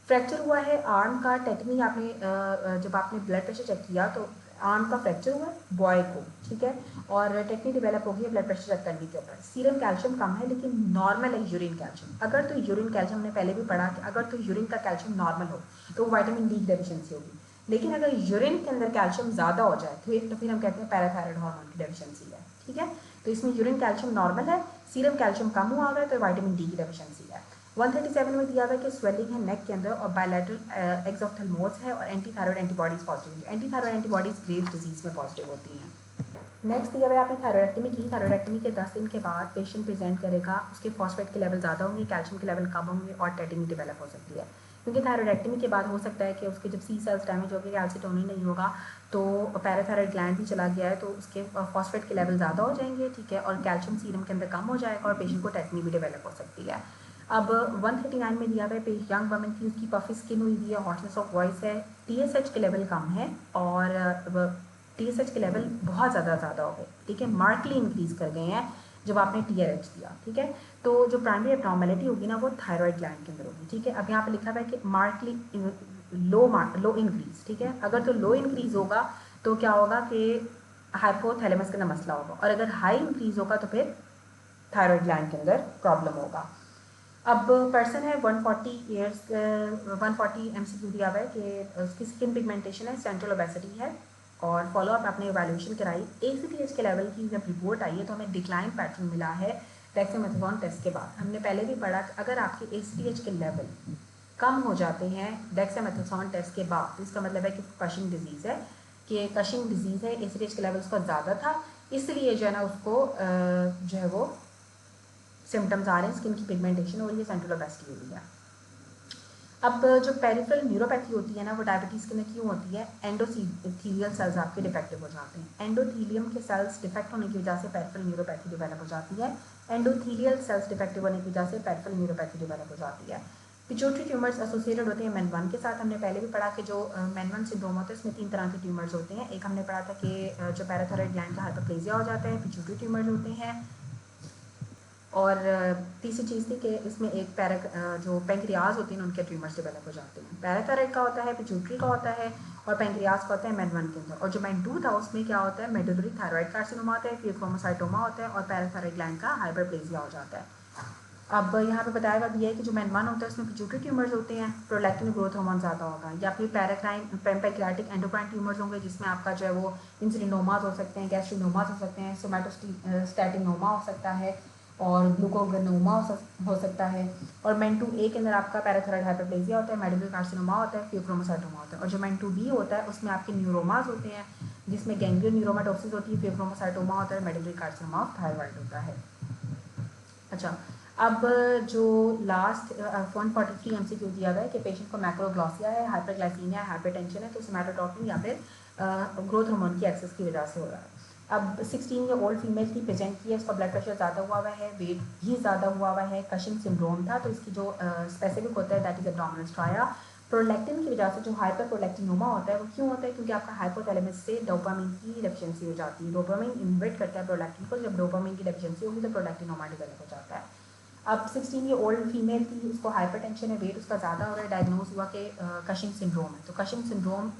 फ्रैक्चर हुआ है आर्म का, टेटनी आपने जब आपने ब्लड प्रेशर चेक किया तो आर्म का फ्रैक्चर हुआ है बॉय को, ठीक है, और टेटनी डेवलप हो गई है ब्लड प्रेशर चेक करने के ऊपर। सीरम कैल्शियम कम है लेकिन नॉर्मल है यूरिन कैल्शियम। अगर तो यूरिन कैल्शियम हमने पहले भी पढ़ा कि अगर तो यूरिन का कैल्शियम नॉर्मल हो तो विटामिन डी की डेफिशिएंसी होगी, लेकिन अगर यूरिन के अंदर कैल्शियम ज़्यादा हो जाए तो फिर हम कहते हैं पैराथायराइड हार्मोन की डेफिशिएंसी है, ठीक है। तो इसमें यूरिन कैल्शियम नॉर्मल है, सीरम कैल्शियम कम हुआ है तो विटामिन डी की डेफिशिएंसी है। 137 में दिया हुआ है कि स्वेलिंग है नेक के अंदर और बायलैटरल एक्सोफ्थेल्मोस है और एंटी थायराइड एंटीबॉडीज पॉजिटिव है। Anti thyroid antibodies Graves disease में पॉजिटिव होती हैं। नेक्स्ट दिया हुआ है आपने थायराइडेक्टमी की, थायराइडेक्टमी के 10 दिन के बाद पेशेंट प्रेजेंट करेगा, उसके फॉस्फेट के लेवल ज़्यादा होंगे, कैल्शियम के लेवल कम होंगे और टेटनी डेवलप हो सकती है। क्योंकि थायरॉइडेक्टमी के बाद हो सकता है कि उसके जब सी सेल्स डैमेज हो गए, कैल्सिटोनिन नहीं होगा, तो पैराथायरॉइड ग्लैंड भी चला गया है, तो उसके फॉस्फेट के लेवल ज़्यादा हो जाएंगे, ठीक है, और कैल्शियम सीरम के अंदर कम हो जाएगा और पेशेंट को टेटनी भी डेवलप हो सकती है। अब 139 में दिया हुआ है यंग वमेन की, उसकी पफी स्किन हुई हुई है, हॉटनेस ऑफ वॉइस है, TSH के लेवल कम है और TSH के लेवल बहुत ज़्यादा हो गए, ठीक है, मार्कली इंक्रीज कर गए हैं जब आपने TRH दिया, ठीक है। तो जो प्राइमरी एब्नॉर्मेलिटी होगी ना वो थायराइड ग्लैंड के अंदर होगी, ठीक है। अब यहाँ पे लिखा हुआ है कि मार्कली लो इंक्रीज, ठीक है। अगर तो लो इंक्रीज होगा तो क्या होगा कि हाइपोथैलेमस के अंदर मसला होगा, और अगर हाई इंक्रीज होगा तो फिर थायराइड ग्लैंड के अंदर प्रॉब्लम होगा। अब पर्सन है 140 ईयर्स, 140 MCQ दिया हुआ है कि उसकी स्किन पिगमेंटेशन है, सेंट्रल ओबेसिटी है, और फॉलोअप आपने एवेल्यूएशन कराई, ACTH के लेवल की जब रिपोर्ट आई है तो हमें डिक्लाइन पैटर्न मिला है डेक्सामेथासोन टेस्ट के बाद। हमने पहले भी पढ़ा कि अगर आपके ACTH के लेवल कम हो जाते हैं डेक्सामेथासोन टेस्ट के बाद, तो इसका मतलब है कि कशिंग डिजीज़ है, कि कशिंग डिजीज़ है, ACTH के लेवल उसका ज़्यादा था, इसलिए जो है ना उसको जो है वो सिम्टम्स आ रहे हैं, स्किन की पिगमेंटेशन हो रही है, सेंट्रल ओबेसिटी हो रही है। अब जो पेरिफेरल न्यूरोपैथी होती है ना वो डायबिटीज़ के अंदर क्यों होती है? एंडोथीलियल सेल्स आपके डिफेक्टिव हो जाते हैं, एंडोथीलियम के सेल्स डिफेक्ट होने की वजह से पेरिफेरल न्यूरोपैथी डेवलप हो जाती है, एंडोथीलियल सेल्स डिफेक्टिव होने की वजह से पेरिफेरल न्यूरोपैथी डेवलप हो जाती है। पिट्यूटरी ट्यूमर्स एसोसिएटेड होते हैं MEN1 के साथ। हमने पहले भी पढ़ा कि जो MEN1 सिंड्रोम होता है इसमें 3 तरह के ट्यूमर्स होते हैं। एक हमने पढ़ा था कि जो पैराथायरॉइड ग्लैंड का हाइपरप्लेजिया हो जाता है, पिट्यूटरी ट्यूमर्स होते हैं, और तीसरी चीज़ थी कि इसमें एक जो पेंक्रियाज होती हैं उनके ट्यूमर्स डेवलप हो जाते हैं। पैराथायरॉइड का होता है, पिट्यूटरी का होता है, और पेंक्रियाज का होता है MEN1 के अंदर। और जो MEN2 था उसमें क्या होता है? मेडुलरी थायराइड कार्सिनोमा होता है, फियोक्रोमोसाइटोमा होता है, और पैराथायरॉइड ग्लैंड का हाइपरप्लेजिया हो जाता है। अब यहाँ पे बताया हुआ भी है कि जो MEN1 होता है उसमें पिट्यूटरी ट्यूमर्स होते हैं, प्रोलैक्टिन ग्रोथ हार्मोन ज़्यादा होगा, या फिर पैंक्रियाटिक एंडोक्राइन ट्यूमर्स होंगे जिसमें आपका जो है वो इंसुलिनोमास हो सकते हैं, गैस्ट्रिनोमास हो सकते हैं, सोमैटोस्टैटिनोमा हो सकता है, और ग्लूकोगोनोमा हो सकता है। और MEN2A के अंदर आपका पैराथायरॉइड हाइपरप्लेजिया होता है, मेडुलरी कार्सिनोमा होता है, फियोक्रोमोसाइटोमा होता है। और जो MEN2B होता है उसमें आपके न्यूरोमास होते हैं जिसमें गैंग्लियन न्यूरोमाटोसिस होती है, फियोक्रोमोसाइटोमा होता है, मेडुलरी कार्सिनोमा ऑफ थायराइड होता है। अच्छा, अब जो लास्ट 143 MCQ दिया गया है कि पेशेंट को मैक्रोग्लॉसिया है, हाइपरग्लाइसीमिया है, हाइपरटेंशन है, तो सोमैटोटॉकिन या फिर ग्रोथ हार्मोन की एक्सेस की वजह से हो रहा है। अब 16 ईयर ओल्ड फीमेल की प्रेजेंट की है, इसका ब्लड प्रेशर ज़्यादा हुआ है, वेट भी ज़्यादा हुआ है, कशिंग सिंड्रोम था, तो इसकी जो स्पेसिफिक होता है that is abdominal striae. Prolactin की वजह से जो हाइपर प्रोलैक्टिनोमा होता है वो क्यों होता है? क्योंकि आपका हाइपोथैलेमस से डोपामिन की डेफिशिएंसी हो जाती है, डोपामिन इन्वेट करता है प्रोलैक्टिन को, जब डोपामिन की डेफिशिएंसी होगी तो प्रोलैक्टिनोमा डेवलप हो जाता है। अब 16 ईयर ओल्ड फीमेल थी, उसको हाइपरटेंशन है, वेट उसका ज़्यादा हो रहा है, डायग्नोज हुआ कि कशिंग सिंड्रोम है। तो कशिंग सिंड्रोम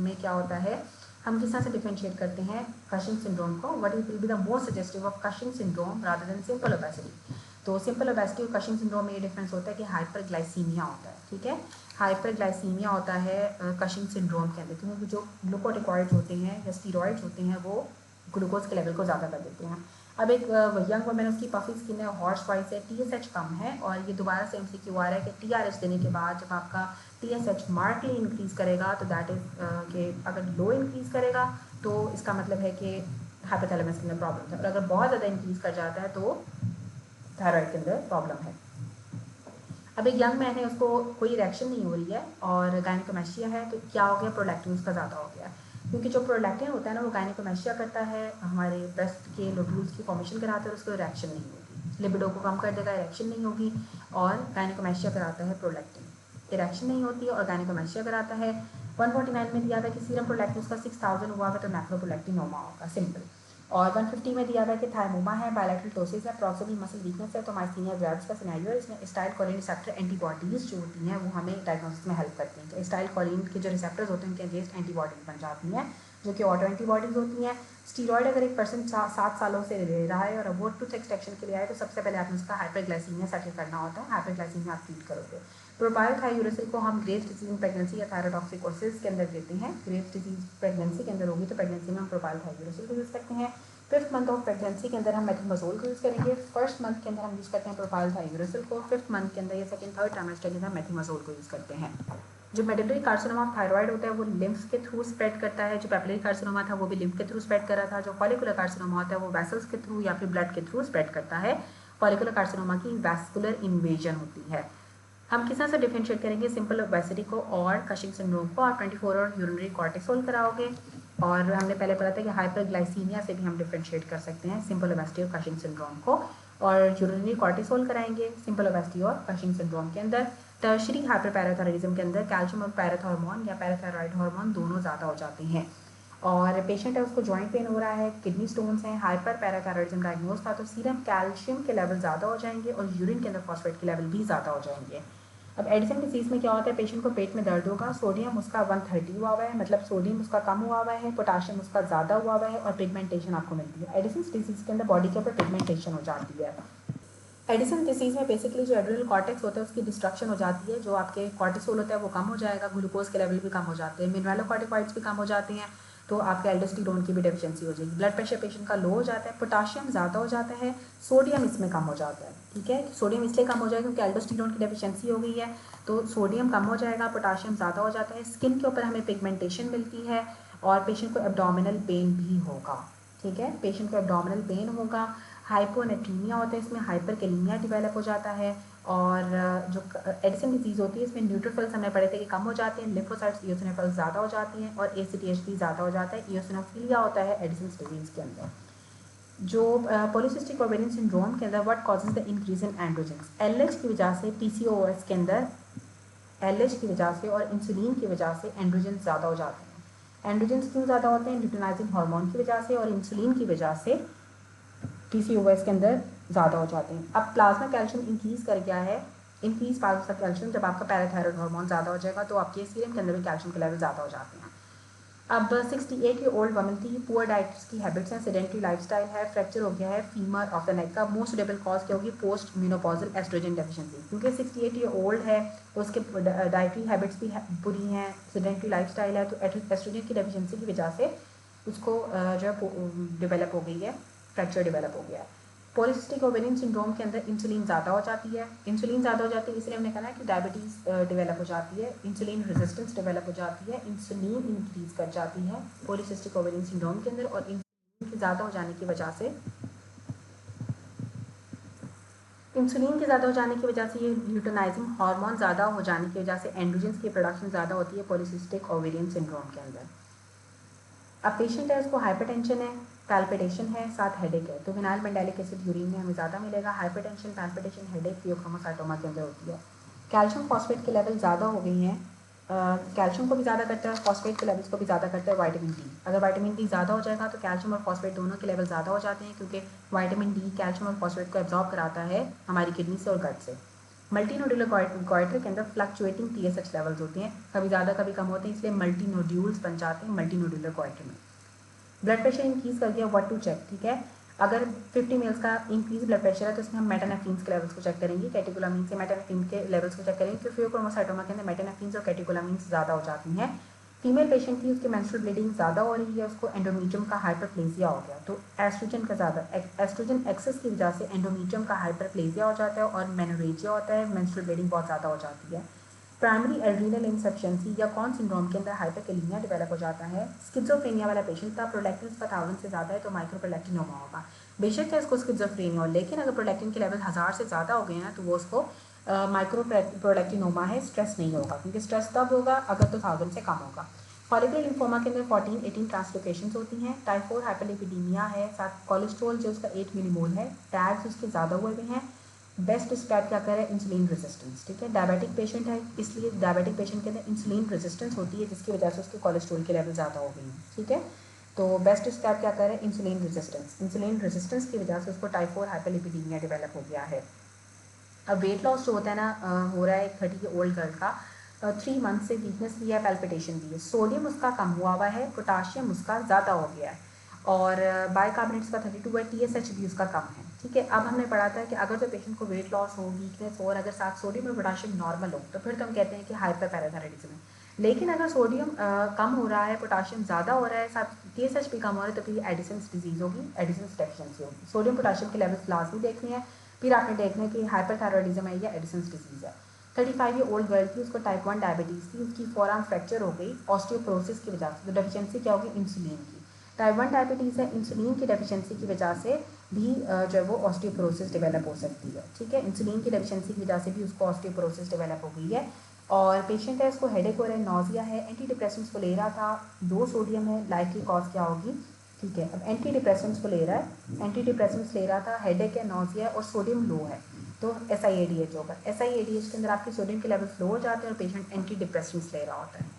में क्या होता है, हम किस तरह से डिफरेंशिएट करते हैं कशिंग सिंड्रोम को? What will be the most suggestive of Cushing syndrome rather than simple obesity? तो सिंपल ओबेसिटी और कशिंग सिंड्रोम में ये डिफरेंस होता है कि हाइपरग्लाइसीमिया होता है, ठीक है, हाइपरग्लाइसीमिया होता है कशिंग सिंड्रोम के अंदर, क्योंकि जो ग्लूकोटिकॉइड्स होते हैं या स्टीरॉइड्स होते हैं वो ग्लूकोज के लेवल को ज़्यादा कर देते हैं। अब एक यंग वुमेन, उसकी पफी स्किन है, हॉर्स वाइस है, TSH कम है, और ये दोबारा से MCQ आ रहा है कि TRH देने के बाद जब आपका TSH मार्कली इंक्रीज़ करेगा तो दैट इज़ कि अगर लो इंक्रीज़ करेगा तो इसका मतलब है कि हाइपोथैलेमस के अंदर प्रॉब्लम है, और अगर बहुत ज़्यादा इंक्रीज़ कर जाता है तो थायराइड के अंदर प्रॉब्लम है। अब एक यंग मैन है, उसको कोई रिएक्शन नहीं हो रही है और गायनेकोमेस्टिया है, तो क्या हो गया? प्रोलैक्टिन उसका ज़्यादा हो गया, क्योंकि जो प्रोलैक्टिन होता है ना वो गायनेकोमेस्टिया करता है, हमारे ब्रेस्ट के लोब्यूल्स की फॉर्मेशन कराता है, उसको रिएक्शन नहीं होगी, लिबिडो को कम कर देगा, रिएक्शन नहीं होगी, और गायनेकोमेस्टिया कराता है प्रोलैक्टिन, इरेक्शन नहीं होती है और गायनेकोमेस्टिया कराता है। 149 में दिया था कि सीरम प्रोलैक्टिन उसका 6000 हुआ है तो मैक्रोप्रोलैक्टिनोमा होगा, सिंपल। और 150 में दिया गया कि थायमोमा है, बायलैटरल टोसिस है, प्रॉक्सिमल मसल वीकनेस है, तो माइस्थीनिया ग्रेविस का सिनेरियो है। इसमें स्टाइल कोलिन रिसेप्टर एंटीबॉडीज जो होती हैं वो हमें डायग्नोसिस में हेल्प करती हैं। तो स्टाइल कोलिन के जो रिसेप्टर्स होते हैं उनके अगेंस्ट एंटीबॉडीज बन जाती हैं जो कि ऑटो एंटीबॉडीज होती हैं। स्टीरॉयड अगर एक पर्सन 7 सालों से ले रहा है और अब वो टूथ एक्सट्रैक्शन के लिए आए तो सबसे पहले आपने उसका हाइपरग्लाइसीमिया सेटल करना होता है, हाइपरग्लाइसीमिया आप ट्रीट करोगे। प्रोपाइल थायोरेसिल को हम ग्रेव्स डिजीज इन प्रेगनेंसी या थायरोटॉक्सिकोसिस के अंदर देते हैं। ग्रेव्स डिजीज प्रेगनेंसी के अंदर होगी तो प्रेगनेंसी में हम प्रोपाइल थायोरेसिल को यूज़ करते हैं। 5th मंथ ऑफ प्रेगनेंसी के अंदर हम मेथोमोजोल को यूज़ करेंगे। 1st मंथ के अंदर हम यूज़ करते हैं प्रोपाइल थायोरेसिल को। 5th मंथ के अंदर या 2nd 3rd ट्राइमेस्टर के अंदर मेथोमोजोल को यूज़ करते हैं। जो मेडुलरी कार्सिनोमा ऑफ थायराइड होता है वो लिम्फ के थ्रू स्प्रेड करता है, जो पेपिलरी कार्सिनोमा था वो भी लिम्फ के थ्रू स्प्रेड कर रहा था, जो फॉलिकुलर कार्सिनोमा होता है वो वेसल्स के थ्रू या फिर ब्लड के थ्रू स्प्रेड करता है। फॉलिकुलर कार्सिनोमा की वैस्कुलर इन्वेजन होती है। हम किस तरह से डिफरेंशिएट करेंगे सिंपल ओबेसिटी को और कशिंग सिंड्रोम को? आप 24 और यूरिनरी कॉर्टिसोल कराओगे, और हमने पहले पढ़ा था कि हाइपरग्लाइसीमिया से भी हम डिफरेंशिएट कर सकते हैं सिंपल ओबेसिटी और कशिंग सिंड्रोम को, और यूरिनरी कॉर्टिसोल कराएंगे सिंपल ओबेसिटी और कशिंग सिंड्रोम के अंदर। टर्शरी हाइपरपैराथायरॉयडिज्म के अंदर कैल्शियम और पैराथॉर्मोन या पैराथायरॉइड हार्मोन दोनों ज़्यादा हो जाते हैं, और पेशेंट है उसको जॉइंट पेन हो रहा है, किडनी स्टोन्स हैं, हाइपर पैराथायरॉयडिज्म डायग्नोज था, तो सीरम कैल्शियम के लेवल ज़्यादा हो जाएंगे और यूरिन के अंदर फॉस्फेट के लेवल भी ज़्यादा हो जाएंगे। अब एडिसन डिजीज़ में क्या होता है, पेशेंट को पेट में दर्द होगा, सोडियम उसका 130 हुआ हुआ है, मतलब सोडियम उसका कम हुआ हुआ है, पोटाशियम उसका ज़्यादा हुआ हुआ है, और पिगमेंटेशन आपको मिलती है। एडिसन डिजीज़ के अंदर बॉडी के ऊपर पिगमेंटेशन हो जाती है। एडिसन डिजीज़ में बेसिकली जो एड्रिनल कॉर्टेक्स होता है उसकी डिस्ट्रक्शन हो जाती है, जो आपके कॉर्टिसोल होता है वो कम हो जाएगा, ग्लूकोज के लेवल भी कम हो जाते हैं, मिनरलोकॉर्टिकॉइड्स भी कम हो जाते हैं, तो आपके एल्डोस्टेरोन की भी डेफिशिएंसी हो जाएगी। ब्लड प्रेशर पेशेंट का लो हो जाता है, पोटाशियम ज़्यादा हो जाता है, सोडियम इसमें कम हो जाता है। ठीक है, सोडियम इसलिए कम हो जाएगा क्योंकि एल्डोस्टेरोन की डेफिशिएंसी हो गई है, तो सोडियम कम हो जाएगा, पोटाशियम ज़्यादा हो जाता है, स्किन के ऊपर हमें पिगमेंटेशन मिलती है, और पेशेंट को एब्डोमिनल पेन भी होगा। ठीक है, पेशेंट को एब्डोमिनल पेन होगा, हाइपोनेट्रीमिया होता है, इसमें हाइपरकेलीमिया डेवलप हो जाता है, और जो एडिसन डिजीज़ होती है इसमें न्यूट्रोफिल्स हमने पढ़े थे कि कम हो जाते हैं, लिम्फोसाइट्स इओसिनोफिल्स ज़्यादा हो जाती हैं, और एसीटीएच भी ज़्यादा हो जाता है, इओसिनोफिलिया होता है एडिसन डिजीज़ के अंदर। जो पॉलीसिस्टिक ओवेरियन सिंड्रोम के अंदर what causes the increase in androgens, LH की वजह से, पीसीओएस के अंदर एलएच की वजह से और इंसुलिन की वजह से एंड्रोजेंस ज़्यादा हो जाते हैं। एंड्रोजेंस क्यों ज़्यादा होते हैं? ल्यूटिनाइजिंग हार्मोन की वजह से और इंसुलिन की वजह से पीसीओएस के अंदर ज़्यादा हो जाते हैं। अब प्लाज्मा कैल्शियम इंक्रीज़ कर गया है, इंक्रीज प्लाज्मा कैल्शियम, जब आपका पैराथायरॉइड हार्मोन ज़्यादा हो जाएगा तो आपके सीरम के अंदर भी कैल्शियम के लेवल ज़्यादा हो जाते हैं। अब 68 की ओल्ड वमन थी, पुअर डाइट्स की हैबिट्स हैं, सेडेंटरी लाइफस्टाइल है, फ्रैक्चर हो गया है फीमर ऑफ द नेक का, मोस्ट सुटेबल कॉज क्या होगी? पोस्ट म्यूनोपॉजल एस्ट्रोजन डेफिशिएंसी, क्योंकि 68 ईयर ओल्ड है तो उसके डाइटरी हैबिट्स भी बुरी हैं, सेडेंटरी लाइफस्टाइल है, तो एस्ट्रोजन की डेफिशिएंसी की वजह से उसको जो है डेवलप हो गई है, फ्रैक्चर डेवलप हो गया है। पॉलीसिस्टिक ओवेरियन सिंड्रोम के अंदर इंसुलिन ज़्यादा हो जाती है, इंसुलिन ज़्यादा हो जाती है इसलिए हमने कहा कि डायबिटीज़ डेवलप हो जाती है, इंसुलिन रेजिस्टेंस डेवलप हो जाती है, इंसुलिन इंक्रीज कर जाती है पॉलीसिस्टिक ओवेरियन सिंड्रोम के अंदर, और इंसुलिन के ज़्यादा हो जाने की वजह से ये ल्यूटिनाइजिंग हार्मोन ज़्यादा हो जाने की वजह से एंड्रोजन्स की प्रोडक्शन ज़्यादा होती है पॉलीसिस्टिक ओवेरियन सिंड्रोम के अंदर। अब पेशेंट है उसको हाइपरटेंशन है, पैल्पिटेशन है, साथ हेडेक है, तो फिनाइल मेंडेलिक एसिड यूरिन में हमें ज़्यादा मिलेगा। हाइपरटेंशन, पैल्पिटेशन, हेडेक फियोक्रोमोसाइटोमा के अंदर होती है। कैल्शियम फॉस्फेट के लेवल ज़्यादा हो गई हैं, कैल्शियम को भी ज़्यादा करता है, फॉस्फेट के लेवल्स को भी ज़्यादा करता है विटामिन डी। अगर विटामिन डी ज़्यादा हो जाएगा तो कैल्शियम और फॉस्फेट दोनों के लेवल ज़्यादा हो जाते हैं, क्योंकि विटामिन डी कैल्शियम और फॉस्फेट को एब्जॉर्ब कराता है हमारी किडनी से और गट से। मल्टीनोड्यूलर गॉइटर के अंदर फ्लक्चुएटिंग टीएसएच लेवल्स होते हैं, कभी ज़्यादा कभी कम होते हैं, इसलिए मल्टीनोड्यूल्स बन जाते हैं मल्टीनोड्यूलर गॉइटर में। ब्लड प्रेशर इंक्रीज कर दिया, व्हाट टू चेक? ठीक है, अगर 50 मेल्स का इंक्रीज ब्लड प्रेशर है तो इसमें हम मेटानेफ्रीन्स के लेवल्स को चेक करेंगे, कैटेकोलामीन से मेटानेफ्रीन के लेवल्स को चेक करेंगे, क्योंकि फियोक्रोमोसाइटोमा के अंदर मेटानेफ्रीन्स और कैटेकोलामीन्स ज़्यादा हो जाती हैं। फीमेल पेशेंट थी, उसकी मेंस्ट्रुअल ब्लीडिंग ज़्यादा हो रही है, उसको एंडोमीट्रियम का हाइपरप्लेजिया हो गया, तो एस्ट्रोजन का ज़्यादा एस्ट्रोजन एक्सेस की वजह से एंडोमीट्रियम का हाइपरप्लेजिया हो जाता है और मेनोरेजिया होता है, मेंस्ट्रुअल ब्लीडिंग बहुत ज़्यादा हो जाती है। प्राइमरी एड्रीनल इनसफिशिएंसी या कौन सिंड्रोम के अंदर हाइपरकेलीमिया डेवलप हो जाता है? स्किज़ोफ्रेनिया वाला पेशेंट था, प्रोलैक्टिन का 1000 से ज़्यादा है तो माइक्रोप्रोलैक्टिनोमा होगा। बेशक है इसको स्किज़ोफ्रेनिया हो, लेकिन अगर प्रोलैक्टिन के लेवल 1000 से ज़्यादा हो गए हैं तो वो उसको माइक्रोप्रोलैक्टिनोमा है, स्ट्रेस नहीं होगा, क्योंकि स्ट्रेस तब होगा अगर तो 1000 से कम होगा। फॉलिकुलर लिम्फोमा के अंदर 14-18 ट्रांसलोकेशंस होती हैं, टाइप 4 हाइपरलिपिडीमिया है, साथ कोलेस्ट्रॉल जो उसका 8 मिलीमोल है, टैग्स उसके ज़्यादा हुए हुए हैं। बेस्ट स्टेप क्या करें? Insulin resistance. ठीक है, डायबिटिक पेशेंट है, इसलिए डायबिटिक पेशेंट के अंदर इंसुलिन रेजिस्टेंस होती है, जिसकी वजह से उसके कोलेस्ट्रॉल के लेवल ज़्यादा हो गई हैं। ठीक है, तो बेस्ट स्टेप क्या करें? Insulin resistance. इंसुलिन रेजिस्टेंस की वजह से उसको टाइप 4 हाइपरलिपिडीमिया डेवलप हो गया है। अब वेट लॉस जो होता है ना, हो रहा है एक 30 के ओल्ड गर्ल का, 3 मंथ से वीकनेस भी है, पैल्पिटेशन भी है, सोडियम उसका कम हुआ हुआ है, पोटाशियम उसका ज़्यादा हो गया है, और बाइकार्बोनेट्स का 32 है, टीएसएच भी उसका कम है। ठीक है, अब हमने पढ़ा था कि अगर जो पेशेंट को वेट लॉस हो, वीकनेस हो, और अगर साथ सोडियम और पोटाशियम नॉर्मल हो तो फिर तो हम कहते हैं कि हाइपर पैराथायरॉयडिज्म है। लेकिन अगर सोडियम कम हो रहा है, पोटाशियम ज़्यादा हो रहा है, साथ टीएसएच भी कम हो रहा है, तो फिर एडिसन्स डिजीज़ होगी, एडिसन्स डेफिशिएंसी होगी। सोडियम पोटाशियम के लेवल्स लाजमी देखने हैं, फिर आपने देखना है कि हाइपरथायरॉयडिज्म है या एडिसन्स डिजीज़ है। 35 ईयर ओल्ड गर्ल थी, उसको टाइप 1 डायबिटीज़ थी, उसकी फोरआर्म फ्रैक्चर हो गई ऑस्टियोपोरोसिस की वजह से, तो डेफिशिएंसी क्या होगी? इंसुलिन की। टाइप 1 डायबिटीज़ है, इंसुलिन की डेफिशिएंसी की वजह से भी जो है वो ऑस्टियोपोरोसिस डेवलप हो सकती है, ठीक है। इंसुलिन की डेफिशिएंसी की वजह से भी उसको ऑस्टियोपोरोसिस डेवलप हो गई है। और पेशेंट है, उसको हेडेक हो रहा है, नोजिया है, एंटी डिप्रेसेंट्स को ले रहा था, लो सोडियम है, लाइकली कॉज क्या होगी, ठीक है। अब एंटी डिप्रेसेंट्स को ले रहा है, एंटी डिप्रेसेंट्स ले रहा था, हेडेक है, नोजिया और सोडियम लो है, तो SIADH होगा। SIADH के अंदर आपके सोडियम के लेवल लो हो जाते हैं और पेशेंट एंटी डिप्रेसेंट्स ले रहा होता है।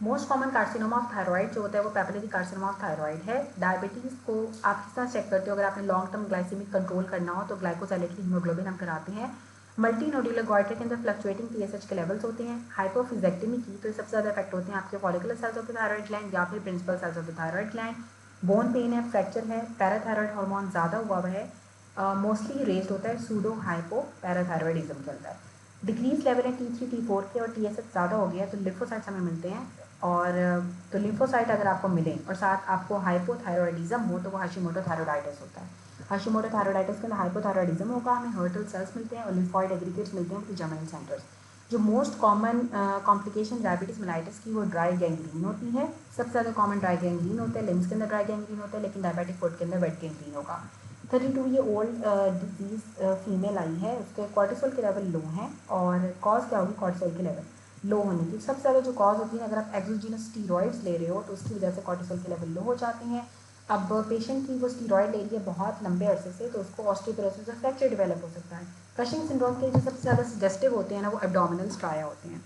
Most common carcinoma of thyroid जो होता है वो पैपिलरी कार्सिनोमा ऑफ थायराइड है। डायबिटीज़ को आप किस तरह चेक करते हो? अगर आपने लॉन्ग टर्म ग्लाइसेमिक कंट्रोल करना हो तो ग्लाइकोसाइलेटरी हीमोग्लोबिन हम कराते हैं। मल्टी नोडुलर गॉइटर के अंदर फ्लक्चुएटिंग TSH के लेवल्स होते हैं। हाइपोफिजेक्टमी की तो ये सबसे ज़्यादा इफेक्ट होते हैं आपके follicular cells of the thyroid gland या फिर principal cells of the thyroid gland. Bone pain है, फ्रैक्चर है, पैराथायराइड हार्मोन ज़्यादा हुआ है, मोस्टली रेज्ड होता है, सूडो हाइपो पैराथायराइडिज्म चलता है। डिक्रीज लेवल है T3 T4 के और TSH ज़्यादा हो गया तो लिम्फोसाइट्स हमें मिलते हैं। और तो लिम्फोसाइट अगर आपको मिले और साथ आपको हाइपोथायरॉयडिज्म हो तो वो हाशिमोटो थायरॉयडाइटिस होता है। हाशिमोटो थायरॉयडाइटिस के अंदर हाइपोथायरॉयडिज्म होगा, हमें हर्टल सेल्स मिलते हैं और लिम्फॉइड एग्रीगेट्स मिलते हैं जर्मिनल सेंटर्स। जो most common complication diabetes mellitus की वो ड्राई गैंग्रीन होती है। सबसे ज़्यादा कॉमन ड्राई गैंग्रीन होता है, लिम्स के अंदर ड्राई गैंग्रीन होता है, लेकिन डायबिटिक फुट के अंदर वेट गैंग्रीन होगा। 32 year old disease female I है, उसके कॉर्टिसोल के लेवल लो हैं और कॉज क्या होगी कॉर्टिसोल के लेवल लो होने की। सबसे ज़्यादा जो कॉज होती है अगर आप एक्सोजीनस स्टीरॉइड्स ले रहे हो तो उसकी वजह से कॉर्टिसोल के लेवल लो हो जाते हैं। अब पेशेंट की वो स्टीरॉयड ले रही है बहुत लंबे अरसे से तो उसको ऑस्टियोपोरोसिस और फ्रैक्चर डेवलप हो सकता है। क्रशिंग सिंड्रोम के जो सबसे ज़्यादा सजेस्टिव होते हैं ना वो एब्डोमिनल स्ट्राया होते हैं।